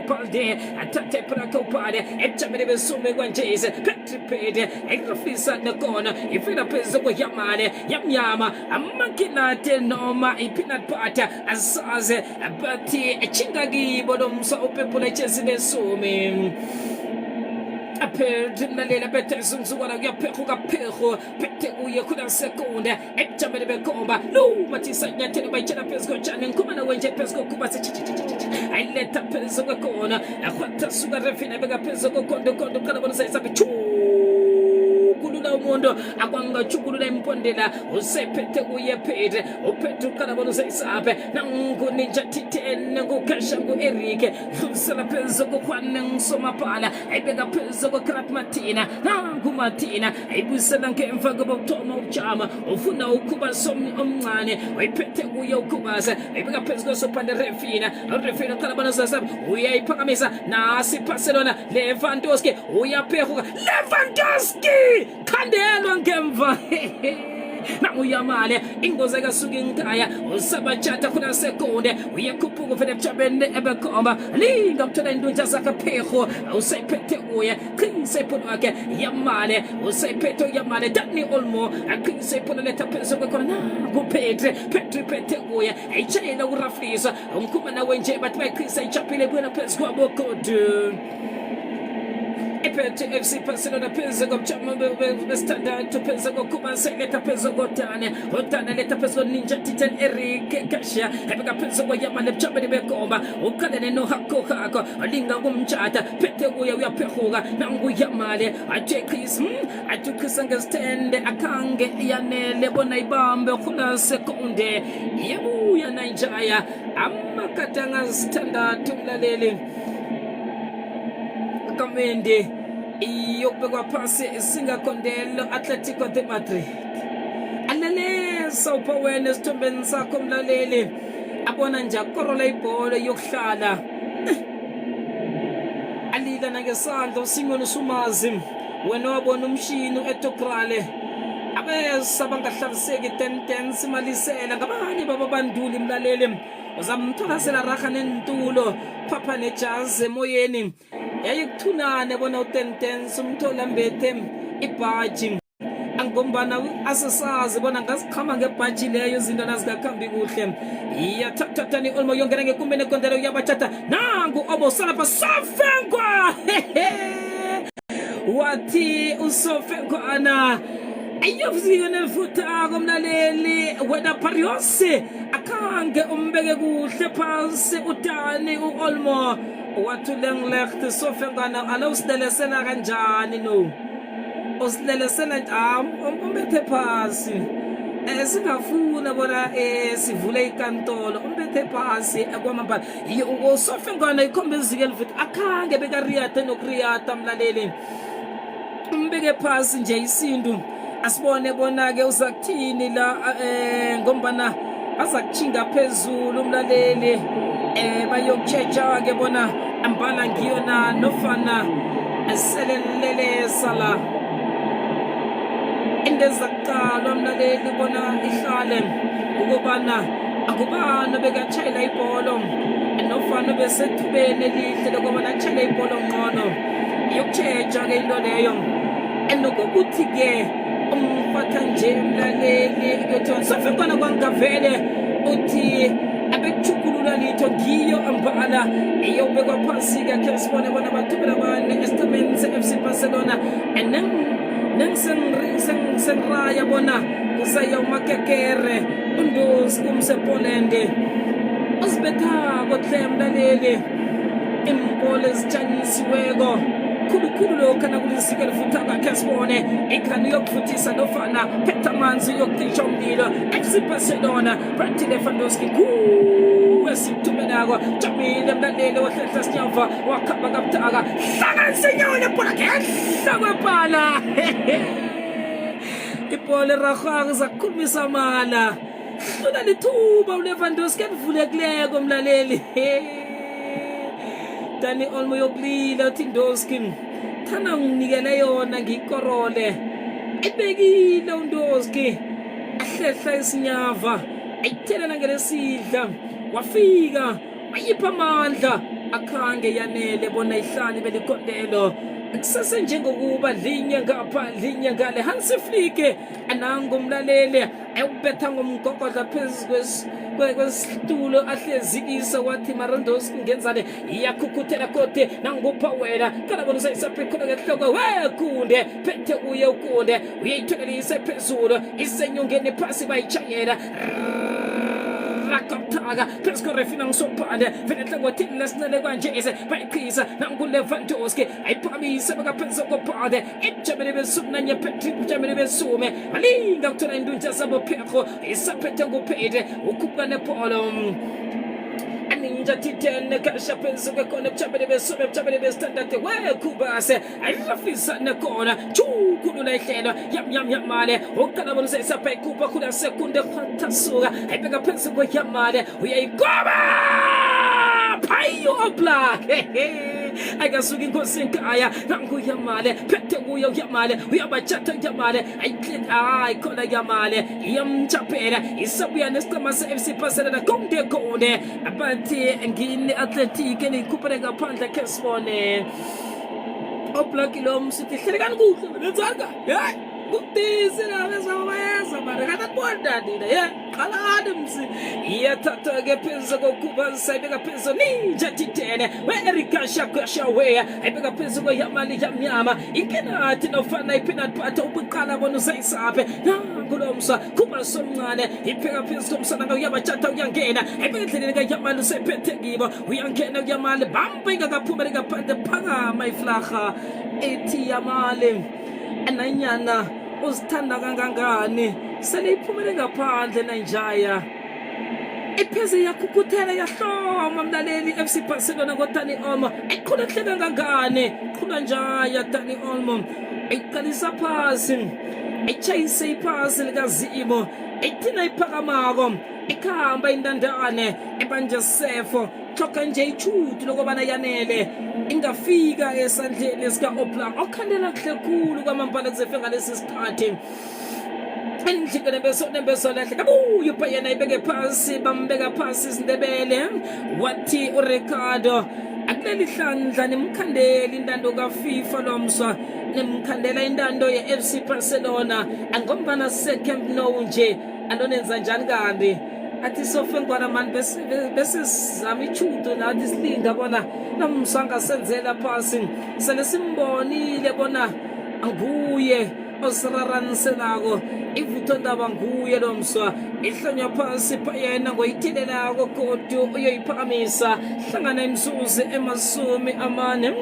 palde athathe phaka upale ejamele besume kwanjeze petripede ekrofisa nakona ifika phezu koyamale yamnyama amakinate noma i-peanut butter asaze bathi echingakibo lomsa uphepula echesile sumi aphethe mlalela bethe umzukwana kuyaphehuka phehu phethe kuye khona sekonda ejamele bekomba lo mathisa nyathelo bayitshela phezu kotshani ngikhumana wenje phezu kokuba ayiletha phezu kokona akhwatha suka Rafinha beka phezu kokondo qala bona sayisaphe kulula umuntu akwangachukulula impondela usephethe kuye Pedro uphethe uqala bona usayisaphe nanguninja titene ngukasha nguEric dlulisela phezu kokhwane ngisomapala ayibeka phezu koKerat Martina nanguMartina ayibusela ngemva kokuthoma ubujama ufuna ukuba somi omncane wayiphethe kuye ukubaza ayibeka phezu kosopanda Rafinha qala bona usayisaphe uyayiphakamisa nasi Barcelona Lewandowski uyaphehuka Lewandowski khandelwa ngemva namuyamale ingozi akasuka enkaya usabajata khona sekonde uyekhuphuka ufene ebujabeni ebekhomba linga mthola indunja zakhe phehu usayiphethe kuye qinisa iphulo wakhe yamale usayiphethe yamale Dani Olmo aqinisa iphulo letha phezu kwekhona kuphethe phethe kuye ayitshayela urafisa umkhumana wenje bathi bayiqinisa ichapile buya phezu kwabokodu ephethe FC Barcelona phezu kobujama besithandathu phezu kokuba seletha phezu kotane letha phezu ninja titan Eric Garcia ebeka phezu koyamane ebujameni bekomba uqalene nohakho alinga kumtshata phethe kuye uyaphehuka nanguyamale athi ngesithende akhange yanele bona ibambe khona sekonde yebuya nanjaya amakatanga sithandathu mlaleli Kamende iyokubekwa phasi singakondelo Atletico de Madrid alalesa uphaweni esithombeni sakho mlaleli abona nje akorola ibhola yokuhlala alila nangesandla uSimon Sumazi wena wabona umshini uEtograle abesa bangahlariseki 10 simalisela ngabanye babanduli mlaleli uzamtholasela raha nentulo phapha nejazi emoyeni yayikuthunane bona u10 umthola mbethe ibhaji angombana asasazi bona ngasikhama ngebhaji leyo izinto nazingakhambi kuhle iyathathani olmo yongena ngekumbeni ekondelo yabathatha nangu obosalapha Sofengwa wathi uSofengwana ayovuzike nefuta komlaleli wena Pariose akhange umbeke kuhle phansi utani uOlmo wathi lenglecht Sofengwana alawusidelesela kanjani no usilelesela umbethe phasi singafuna bona sivule ikantolo umbethe phasi kwamambala uSofengwana ikhombe izike lifuthi akhange bekariyata nokuriyata mlaleli umbeke phasi nje isintu asibone bona-ke uzakuthini la ngombana azakuchinga phezulu umlaleli bayokutsheja-ke bona ambala ngiyo na nofana selelelesa la into ezakuqalwa mlaleli bona ihlale ukubana akubani bekatshayela ibholo nofana besethubeni elihle lokubana atshayela ibholo ngqono yokutsheja-ke into leyo enokukuthi-ke umfatha nje mlaleli kuyothiwa Sofengwana kwangavele uthi abekuchukulula litho ngiyo ambala iyobekwa phasi-ke khe sibone bona bathumela bane esitameni se-FC Barcelona nengsengraya bona kusaya umakekere undosi kumsePoland uzibethako hle mlaleli imbolo ezitshanyisiweko khulukhulu lokhu nakulisike lifutaka khe sibone ikhani yokufuthisa nofana phetha amanzi yokucisha umlilo FC Barcelona Brati Lewandowski esithumenako Jamile mlaleli wahlehla sinyava wakhamba kabutaka hlanganisa inyawo lebhola ngehla kwebhala ibhola erarhwako zakukhulumisa amala hlula lithuba uLewandowski elivulekileko mlaleli Dani Olmo yokulila uthi Ndoski thana unginikele yona ngikorole ebekile uNdoski ahlehla isinyava ayithela ngelesidla wafika wayipha amandla akhange yanele bona ihlali belikondelo kusase njengokuba linye ngapha linye ngale Hansi Flick anango umlaleli ayubetha ngomgogodla phezulu kwesitulo ahlezikisa wathi Marandos ngenzane iyakukhuthela kote nangupha wena kana bona usayisaphekhona ngehloko wekunde phethe uye ukunde uyayithokelisa phezulu isenyongeni phasi bayichayela rakaptaga pesko refina ngsophande venetla ngothini lesinele kanje ise bayiqhisa nanguLewandowski ayiphakamisa bakaphensa kopade ejabele besumnanye Patrick Jamele besume alinga ukuthola indunja sabo phekho isaphethe ngophede ukupha nepolo aninja titene kasha penso ke kona Jamele besume Jamele bestandard wekubase ayirafisa nekona chukulula ihlelo yam male ukala bona isaphe kupa kula sekunde kwatasuka ayibeka phensa kweyamale uyayikoba phayo opla akasuka inkosi enkaya nangu yamale phethe kuyo yamale uyabachatha yamale ayikhona yamale iyamchaphela isabuya nesicema se-FC Barcelona konke abathi ngini Athletic enikuphele ngaphandle khe sibone oblaki lo msithi hlelekani kuhle lenzanga kutisi la bezawayeza mara kanabonda nina qalani msi iyathatha-ke phezu kokubasa ayibeka phezu ninja titene we-Erika Shakashawe ayibeka phezu kweyamali yamnyama inkenathi nofana i-peanut butter ubuqala bona usayisaphe nangulo msa kubasomncane ipheka phezu komsana uyabajatha uyangena ayibeka endleleni kayamali usephethe kibo uyangena uyamali bamba ingakaphumeli ngaphandle phakama iflarha ethi yamali ananyana uzithanda kangangani sele iphumele ngaphandle nanjaya ipheze yakukhuthela yahloma mlaleli FC Barcelona ngoDani Olmo ayikhona hle kangangani khula njaya Dani Olmo ayiqalisa phasi ayitshayise iphasi likazimo ayithina iphakamako ikhamba intandane ebanje sefo choka nje ichutu lokubana yanele ingafika esandleni sika Oblak okhandela kuhle khulu kwamambala kuzefika ngalesi sikhathi endlini nembeso lahle kabuye ubhayena ibeke phansi bambeka phansi isindebele wathi uRicardo akuleli hlandla nimkhandela intando kaFIFA lomswa nimkhandela intando yeFC Barcelona angombana second no nje alonenza njani kanti athi sofengwana man bese sizama ichudo nathi silinda bona nomsanga senzela phasi sele simbonile bona anguye osiraraniselako ivutho ndaba nguye lo mswa ihlonywa phasi yena ngoyithelelako kodwa uyoyiphakamisa hlangana imzuzu emasumi amane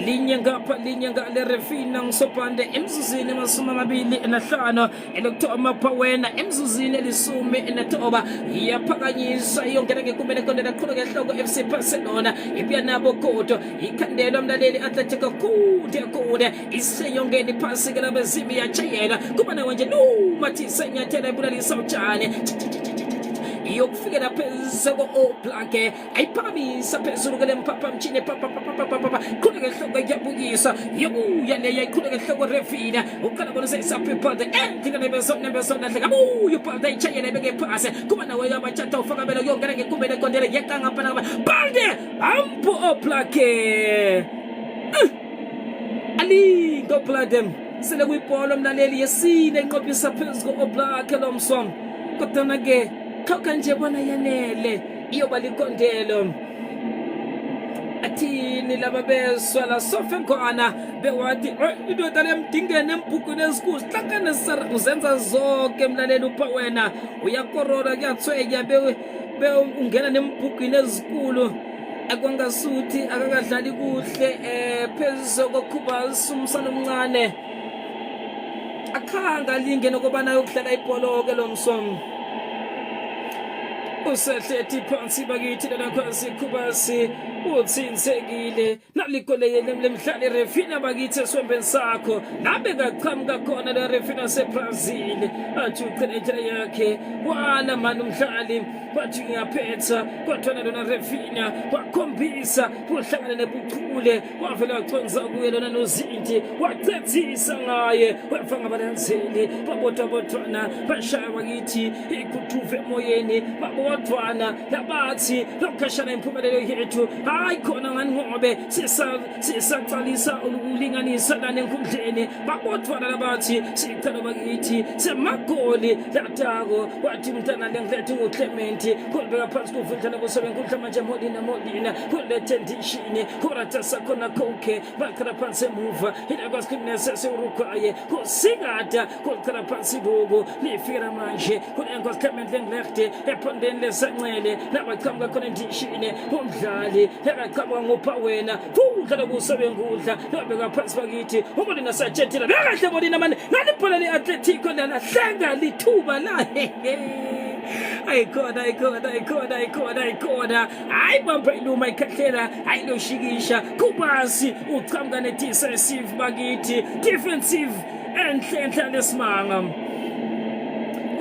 linye ngapha linye ngale refina ngisobhande emzuzini emasumi amabili nahlanu elokuthoma phawena emzuzini elisumi nethoba iyaphakanyiswa iyongena ngekumbeni kondela khulu ngehloko FC Barcelona ibuya nabo kodwa ikhandelwa mlaleli Atletico kude iseyongeni phasi ke labezimi yachayela kuba nawe nje mathi senyathela ibulalisa utshane iyokufikela phezulu ko-Oblak ayiphakamisa phezulu ke lempapha mtshini khuleke hloko iyabukisa yobuya leya ikhuleke hloko refina uqala bona seyisaphiphade endlika nembeso lahle kabuye ubhalde ayitshayela ibeke phasi kuba nawe yabatshata ufaka bela yongena ngekumbeni ekondele yeqa ngapha nakaba balde ampu Oblak alinga Oblak sele kuyibhola mlaleli yesine inqophisa phezulu ko-Oblak lo mswa kodwa ke thoka nje bona yanele iyoba likondelo athini laba beswa la sofengwana bewathi indoda lemdingene embhukweni esikhulu hlangane uzenza zonke mlaleli upha wena uyakorora kuyathwenya be ungena nembhukweni ezikulu akwangasuthi akakadlali kuhle phezulu kokhubasa umsana omncane akhanga linge nokubana yokudlala ibhola ke lo msomo usehlethi phansi bakithi lanakhasi khubasi utsinsekile nalikole lemdlali refina bakithi eswembeni sakho nabe kaqhamuka khona la refina seBrazil athi uqheleja yakhe wala mani umdlali bathi ngiyaphetha kodwa lona refina wakhombisa uhlangana nebuchule wavela wachonza kuye lona nozinti wacethisa ngaye wafanga abalandzeli babotwana bashaya bakithi ikuthuve emoyeni babotwana labathi lokukhashana impumelelo yethu hayi khona ngani ngobe sisaqalisa ukulinganisa lana enkundleni babotwana labathi siqala bakithi semagoli latako wathi mntana lenglethe ngoClement kolbeka phansi kuvundlana bosebenkundla manje Molina kulethe ndishini kuratasa khona konke bakhala phansi emuva ilakwasikhinese sewurukwaye kusikada kolkhala phansi bobo lifira manje kulenkosiclement lenglethe ephondeni lesancele labaqhamuka khona ndishini umdlali yakaqhamuka ngopha wena udlala bosebenkundla labeka phansi bakithi Molina sajethela bekahle Molina manje nalibhola le-Atletico lalahlanga lithuba la ayikhona hayi bamba iluma ikhahlela hayi loshikisha kubasi uqhamuka ne-decisive bakithi defensive enhlenhla lesimanga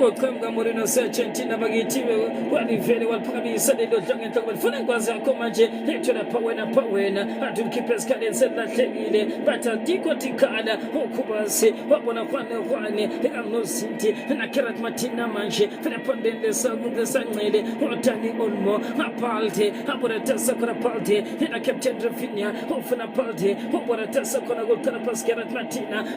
koqhamuka Molina se-Argentina bakithi walivele waliphakamisa lelo dlanga enhloko balifuna ikwazi yakho manje lethola phawena athi umkhiphe esikhaleni selahlekile bathi adikho tikhala ukhubasi wabona hwane ekanozinti naKerat Martina manje funa phondeni lesancele uDani Olmo ngaphalde abona tasa khona phalde yena captain Rafinha ufuna phalde ubona tasa khona koqala phasi Kerat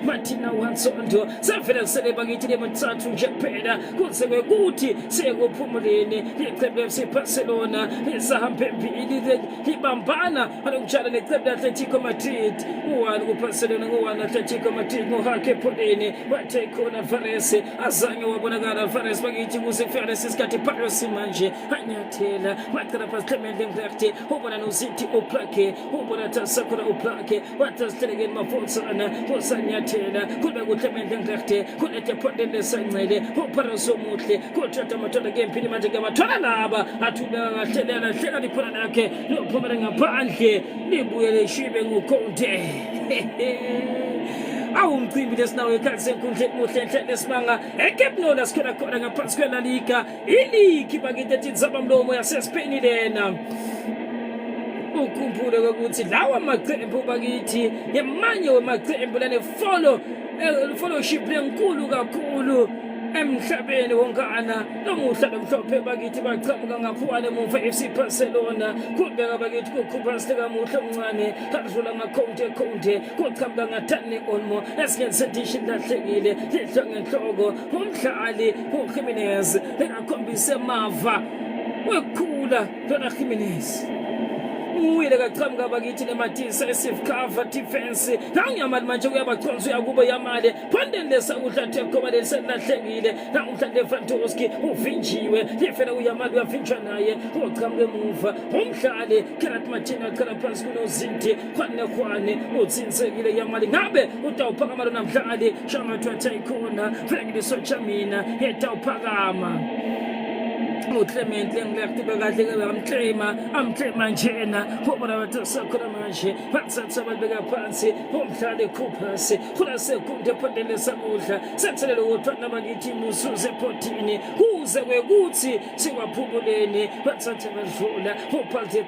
Martina wansondo safela sele bakithi lemathathu nje kuphela kusebe kuthi sekuphumuleni iqembu leFC Barcelona lisahambe phambili libambana alokujala neqembu leAtletico Madrid uwani kuBarcelona ngowani Atletico Madrid ngohake epholeni wathe khona Alvarez azange wabonakala Alvarez bakithi kusefika lesikhathi phakathi manje anyathela waqala phansi Clement Lenglet ubona nozinti Oblak ubona tasakura Oblak wathasitelekeni mafotsana usanyathela kuba kuClement Lenglet kulethe phondeni lesancele Paraso muhle kothatha amathola ngempini manje ngabathola laba athula kahlelela hlela liphona lakhe lophumela ngaphandle libuye leshibe ngukonte awumcimbi lesinawo ekhaya senkundleni muhle lesimanga eCapnola sikhona khona ngaphansi kwe La Liga iligi bakithi ethi nzabamlomo yaseSpain lena. Ukhumbule ukuthi lawa maqembu bakithi yemanye wemaqembu lane fellowship lenkulu kakhulu emhlabeni wonkana. Nomuhla nomhlophe bakithi baqhamuka ngaphuwane emuva FC Barcelona kubeka bakithi kukhupha kamuhle omncane kadlula ngakhonde kuqhamuka ngathani Olmo esinye sedition lahlekile lidla ngenhloko umdlali uJimenez ekakhombise mava wekhula lona Jimenez uwile kaqhamuka bakithi nema-decisive cover defense nangiyamali manje kuyabaconsa uyakuba yamale phondeni lesakudla thekhoba lelisenlahlekile namhla Lewandowski uvinjiwe lifela uyamali uyavinjwa naye uqhamuka emuva umdlali Gerard Martin aqhala phansi kunozinti khwane utsinsekile yamali ngabe utawuphakama lona mdlali shangathi wathayikhona Franklin Chamina yetawuphakama uClement lengilakuthibe kahle amclema njena ubona batsakhona manje batsatsa balibeka phansi umdlali Coopers khona sekunde phondele sakudla sethelele ukuthwana bakithi musuze ephotini kuze kwekuthi siwaphumuleni batsathe badlula uphalte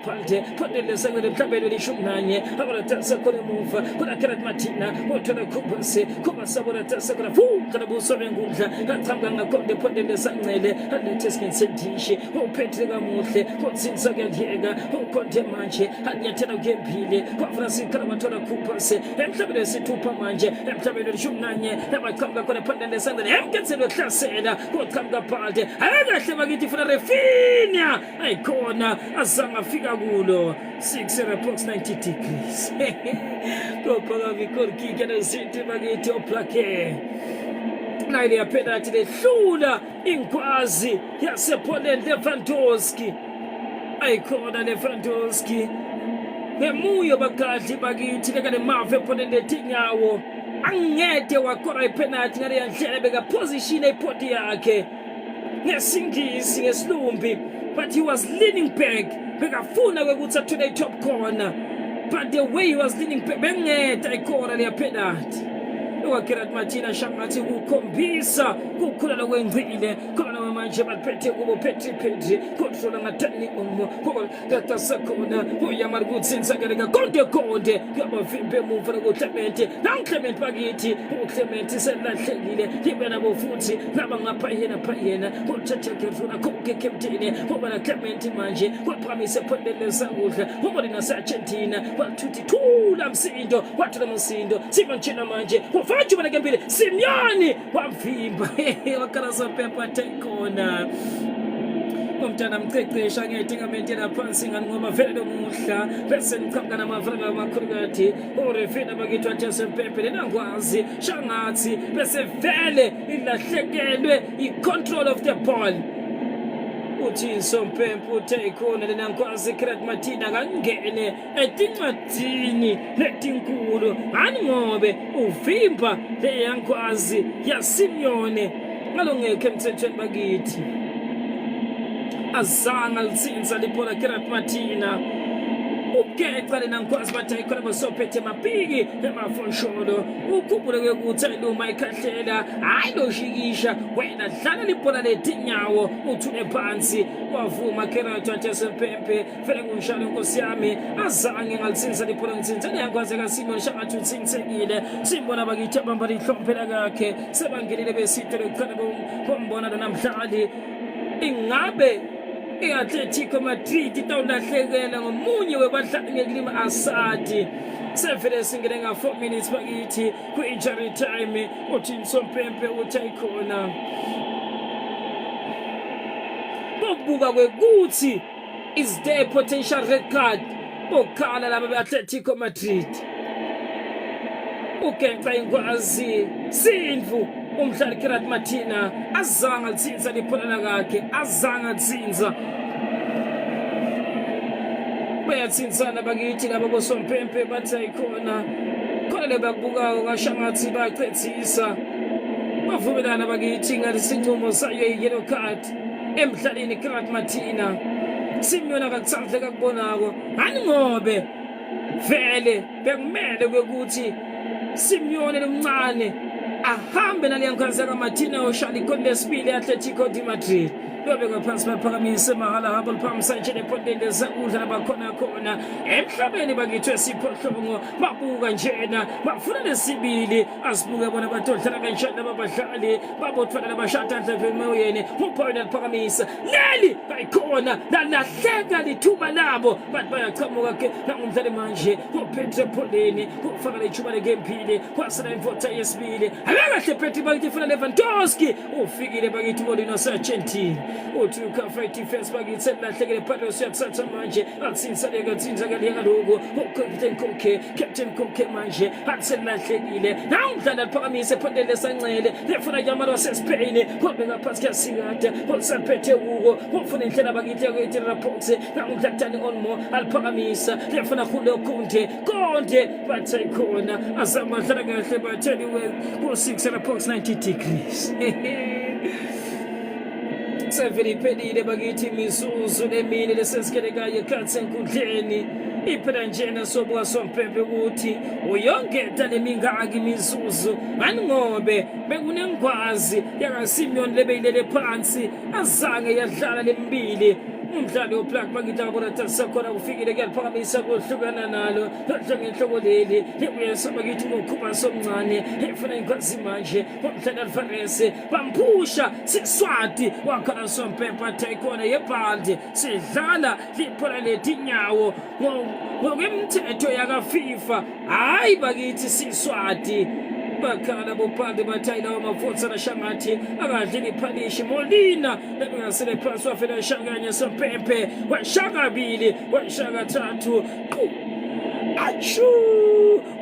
phondele sakudla mhlabeni lishumi nanye abona tsakhona emuva khona Gerard Martina uthola Coopers sabona tsakhona kana buso bengudla aqhamuka ngakhonde phondele sancele alethe uphethe kamuhle utsinsa kuyadleka ukhonde manje anyathela kuyempile kwaFrancis Kalamathola Coopers emhlabeni esithupha manje emhlabeni lishumi nanye abaqhamuka khona phondele lesangane emkenzelo ehlasela kuqhamuka phalde akahle bakithi funa Rafinha ayikhona azange afika kulo 6.90 degrees kophaka vikorki kana sithi bakithi oplake nayile yapenalty lehlula inkwazi yasePoland Lewandowski ayikhona Lewandowski ngemuyo bakadli bakithi lekane mave ePoland letinyawo angede wakora ipenalty ngale yandlela beka position epoti yakhe ngesingisi ngesilumbi but he was leaning back bekafuna ukuthi athole top corner but the way he was leaning back bengeda ikora le penalty Gerard Martin shangathi ukukhombisa ukukhulala kwengcile khona manje baphethe kubo Petri kodwa ngathani Olmo kodwa sakhona uyamali kutsinsa keleka konke yabavimbe emuva noClement bakithi uClement selahlekile libena bofuthi laba ngapha yena uthathe kedlula konke captain ubona Clement manje waphakamise phondele sakudla ubona naseArgentina wathuthi thula msindo wathola msindo sibanjena manje Fajubana kempile Simeone wamvimba wakala sopepa tekhona umntana mcecesha ngedingamenti laphansi ngani ngoba vele lomuhla bese niqhamuka namavana amakhulu kathi urefina bakithi wathesempepe lenangwazi shangathi bese vele ilahlekelwe i-control of the ball uthi Sompempe uthekhona lenangwazi Gerard Martin akangene etincwadini letinkulu ngani ngobe uvimba leyangwazi yaSimeone ngalongeke emthethweni bakithi azange litsinza libola Gerard Martin ugeqa lenangwazi bathayikhona basophethe mapiki emafonsholo ukhumbule ukuthi luma ikhahlela hayi loshikisha wena dlala libola letinyawo uthule phansi wavuma Gerard wathesempepe vele kunjalo nkosi yami azange ngalitsinza libola ngitsinza leyangwazi kaSimeone shangathi utsinsekile simbona bakithi abamba lihlompela kakhe sebangenile besitho lokuqala bombona namhlanje ingabe iAtletico Madrid itawulahlekela ngomunye webadlali ngeklima Asadi sevele singene nga 4 minutes bakithi ku-injury time uthi Sompempe uthayikhona bobuka kwekuthi is there potential red card bokhala laba beAtletico Madrid ugeqa ingwazi Sindvu umdlali Gerard Martin azange litsinza liphonana kakhe azange litsinza bayatsinzana bakithi laba boSompempe bathayikhona khona lebakubukayo kashangathi baqedisa bavumelana bakithi ngathi sinqumo sayo i-yellow card emdlalini Gerard Martin Simeone akakusadle kakubonako ani ngobe vele bekumele ukuthi Simeone lomncane ahambe nale nkhaza kaMartina oshali khona lesibili Atletico de Madrid lobe ngaphansi baphakamise mahala habo liphamisa nje epondeni zakudla nabakhona khona emhlabeni bakithwe siphohlongo babuka njena bafuna lesibili asibuke bona batodlala kanjani abadlali babothwana labashata ndleve emoyeni uphawula liphakamisa leli bayikhona lalahleka lithuba labo bathi bayaqhamuka ke nangumdlali manje uPetro Polini ufaka lethuba legempile wasala imvotha yesibili abekahle Petro bakithi funa Lewandowski ufikile bakithi Molino Sargentini uthi uCafe Defense bakithi lahlekele Patrice yakusatha manje atsinzale katsinzakale ngaloko Captain Koke manje atselahlekile nawumdlala liphakamise ephondele lesancele lefuna yamalo waseSpain kodwa ngaphansi kuyasingada osaphethe uko ufuna indlela bakithi yakuyitira box nawumdlala Olmo aliphakamisa lefuna Julio Conte bathe khona azama dlala kahle batheliwe ku6 la box 90 degrees seveli pedile bakithi misuzu lemini lesensikelekayo khatsi enkundleni iphela njena sobuka sompembe ukuthi uyongeta lemingaki misuzu ngobe bekunengwazi yakaSimeone lebeyilele phansi azange yadlala lembili umdlali oBlack bakithi abona sakhona kufikile kuyaliphakamisa kohlukana nalo njengenhloko leli lebuyesa bakithi ngokhuba somncane efuna ingwazi manje umdlali Alvarez bamphusha siswati wakhala sompempa takeona yebhaldi sidlala liphola letinyawo ngokwemthetho yakaFIFA hayi bakithi siswati bakhala bopande bathayila wamavotsa nashangathi akadlili phalishi Molina lebengasele phansi wafela shanganye sompempe washakabili washakathathu achu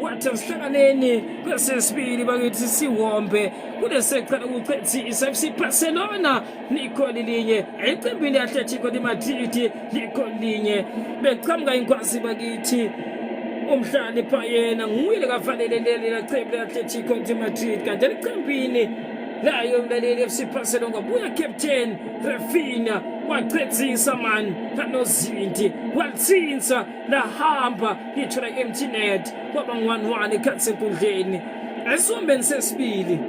wathasihlanganeni kwesesibili bakithi siwombe kuleseqala ukuchethisa FC Barcelona likholi linye eqembini Atletico de Madrid likholi linye beqhamuka inkwazi bakithi umhlali phayena nguyile kafanele leli laqembu Atletico de Madrid kanti liqembini layo umlaleli FC Barcelona ngabuya captain Rafinha waqhetsisa man kanozinti waltsinza lahamba ithola empty net kwaba 1-1 ekhatsi enkundleni esombeni sesibili